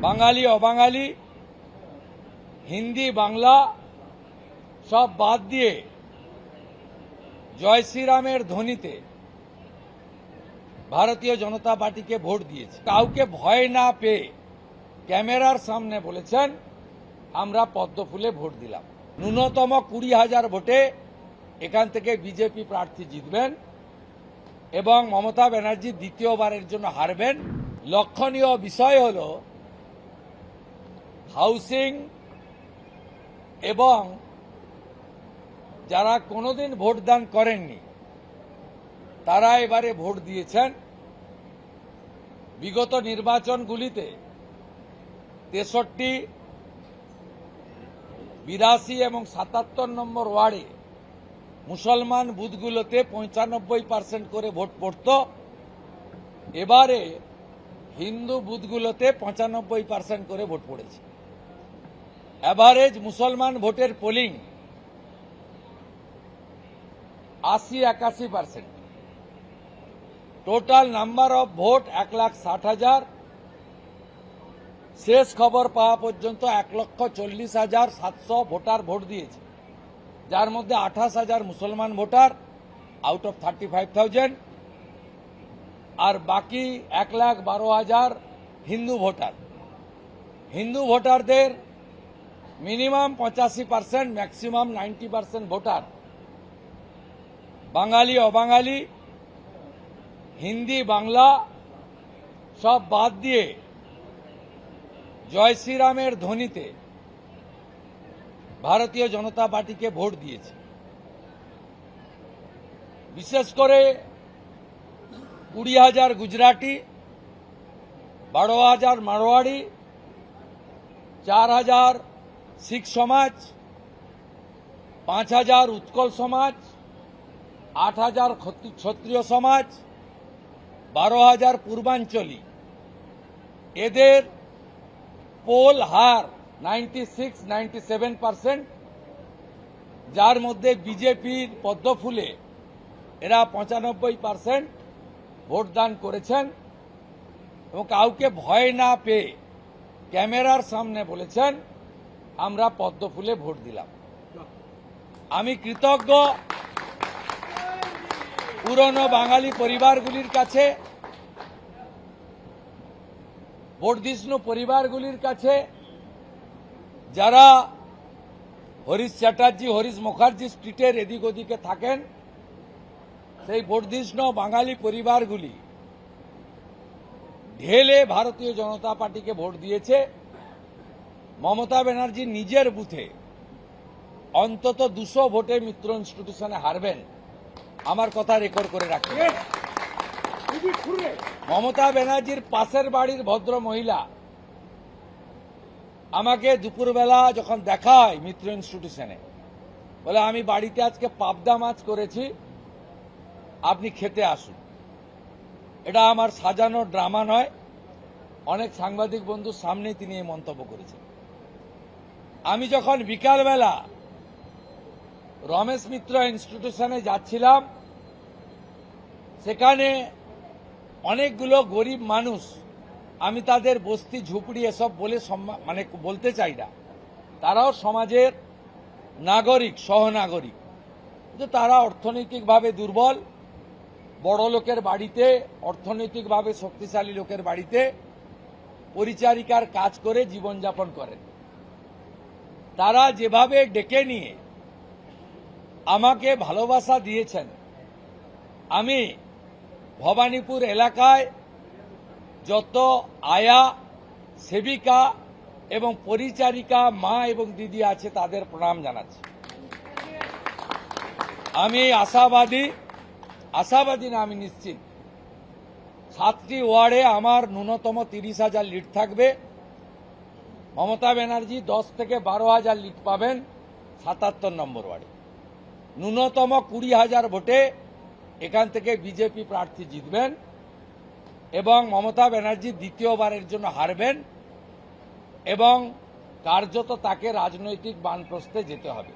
বাঙালি অবাঙালি হিন্দি বাংলা সব বাদ দিয়ে জয় শ্রীরামের ধ্বনিতে ভারতীয় জনতা পার্টিকে ভোট দিয়েছে। কাউকে ভয় না পেয়ে ক্যামেরার সামনে বলেছেন আমরা পদ্মফুলে ভোট দিলাম। ন্যূনতম 20,000 ভোটে এখান থেকে বিজেপি প্রার্থী জিতবেন এবং মমতা ব্যানার্জি দ্বিতীয়বারের জন্য হারবেন। লক্ষণীয় বিষয় হল হাউসিং এবং যারা কোনোদিন ভোটদান করেননি তারা এবারে ভোট দিয়েছেন। বিগত নির্বাচনগুলিতে 63, 82 এবং 77 নম্বর ওয়ার্ডে মুসলমান বুথগুলোতে 95% করে ভোট পড়ত। এবারে হিন্দু বুথগুলোতে 95% করে ভোট পড়েছে। এভারেজ মুসলমান ভোটের polling 80-81%। Total number of vote 1,60,000। শেষ খবর পাওয়া পর্যন্ত 1,40,700 ভোটার ভোট দিয়েছে, যার মধ্যে 28,000 মুসলমান ভোটার আউট অফ 35,000 আর বাকি 1,12,000 হিন্দু ভোটার। হিন্দু ভোটারদের মিনিমাম 85%, ম্যাক্সিমাম 90% ভোটার বাঙালি অবাঙালি হিন্দি বাংলা সব বাদ দিয়ে জয় শ্রীরামের ধ্বনিতে ভারতীয় জনতা পার্টিকে ভোট দিয়েছে। বিশেষ করে 20,000 গুজরাটি, 12,000 মারোয়াড়ি, 4,000 শিখ সমাজ, 5,000 উৎকল সমাজ, 8,000 ক্ষত্রিয় সমাজ, 12,000 পূর্বাঞ্চলী। এদের পোল হার 96-97%, যার মধ্যে বিজেপির পদ্মফুলে এরা 95% ভোটদান করেছেন এবং কাউকে ভয় না পেয়ে ক্যামেরার সামনে বলেছেন আমরা পদ্মফুলে ভোট দিলাম। আমি কৃতজ্ঞ পুরনো বাঙালি পরিবারগুলির কাছে, বর্ধিষ্ণু পরিবারগুলির কাছে, যারা হরিশ চ্যাটার্জি হরিশ মুখার্জি স্ট্রিটের এদিক ওদিকে থাকেন। সেই বর্ধিষ্ণু বাঙালি পরিবারগুলি ঢেলে ভারতীয় জনতা পার্টিকে ভোট দিয়েছে। মমতা ব্যানার্জি নিজের বুথে অন্তত 200 ভোটে মিত্র ইনস্টিটিউশনে হারবেন, আমার কথা রেকর্ড করে রাখেন। মমতা ব্যানার্জির পাশের বাড়ির ভদ্র মহিলা আমাকে দুপুরবেলা যখন দেখা হয় মিত্র ইনস্টিটিউশনে, বলে আমি বাড়িতে আজকে পাবদা মাছ করেছি, আপনি খেতে আসুন। এটা আমার সাজানো ড্রামা নয়, অনেক সাংবাদিক বন্ধুর সামনে তিনি এই মন্তব্য করেছেন। আমি যখন বিকালবেলা রমেশ মিত্র ইনস্টিটিউশনে যাচ্ছিলাম, সেখানে অনেকগুলো গরিব মানুষ, আমি তাদের বস্তি ঝুপড়ি এসব বলে বলতে চাই না, তারাও সমাজের নাগরিক, সহনাগরিক, কিন্তু তারা অর্থনৈতিকভাবে দুর্বল। বড় লোকের বাড়িতে, অর্থনৈতিকভাবে শক্তিশালী লোকের বাড়িতে পরিচারিকার কাজ করে জীবনযাপন করেন। তারা যেভাবে ডেকে নিয়ে আমাকে ভালোবাসা দিয়েছেন, আমি ভবানীপুর এলাকায় যত আয়া, সেবিকা এবং পরিচারিকা মা এবং দিদি আছে তাদের প্রণাম জানাচ্ছি। আমি আশাবাদী না, আমি নিশ্চিত 7টি ওয়ার্ডে আমার ন্যূনতম 30,000 লিড থাকবে। মমতা ব্যানার্জি 10 থেকে 12,000 লিড পাবেন 77 নম্বর ওয়ার্ডে। ন্যূনতম 20,000 ভোটে এখান থেকে বিজেপি প্রার্থী জিতবেন এবং মমতা ব্যানার্জি দ্বিতীয়বারের জন্য হারবেন এবং কার্যত তাকে রাজনৈতিক বানপ্রস্থে যেতে হবে।